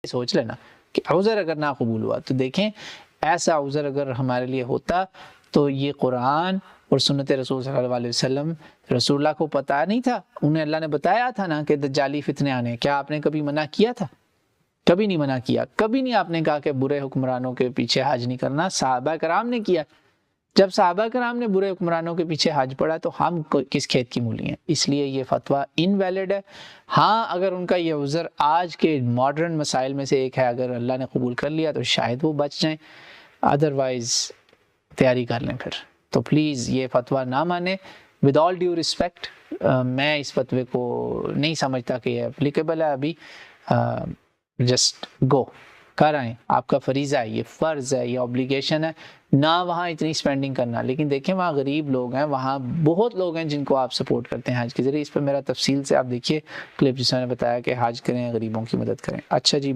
سوچ لینا کہ عذر اگر نہ قبول ہوا تو دیکھیں ایسا عذر اگر ہمارے لیے ہوتا تو یہ قرآن اور سنت رسول صلی اللہ علیہ وسلم، رسول اللہ کو پتہ نہیں تھا، انہیں اللہ نے بتایا تھا نا کہ دجالی فتنے آنے ہیں، کیا آپ نے کبھی منع کیا تھا؟ کبھی نہیں منع کیا، کبھی نہیں آپ نے کہا کہ برے حکمرانوں کے پیچھے حج نہیں کرنا، صحابہ کرام نے کیا۔ جب صحابہ کرام نے برے حکمرانوں کے پیچھے حج پڑا تو ہم کس کھیت کی مولی ہیں؟ اس لیے یہ فتویٰ انویلڈ ہے۔ ہاں اگر ان کا یہ عذر آج کے ماڈرن مسائل میں سے ایک ہے، اگر اللہ نے قبول کر لیا تو شاید وہ بچ جائیں، ادروائز تیاری کر لیں پھر۔ تو پلیز یہ فتویٰ نہ مانیں۔ ود آل ڈیو رسپیکٹ، میں اس فتوے کو نہیں سمجھتا کہ یہ اپلیکیبل ہے ابھی۔ جسٹ گو کر آئیں، آپ کا فریضہ ہے، یہ فرض ہے، یہ اوبلیگیشن ہے، نہ وہاں اتنی اسپینڈنگ کرنا۔ لیکن دیکھیں وہاں غریب لوگ ہیں، وہاں بہت لوگ ہیں جن کو آپ سپورٹ کرتے ہیں حج کے ذریعے۔ اس پہ میرا تفصیل سے آپ دیکھیے کلپ جس میں نے بتایا کہ حج کریں، غریبوں کی مدد کریں۔ اچھا جی۔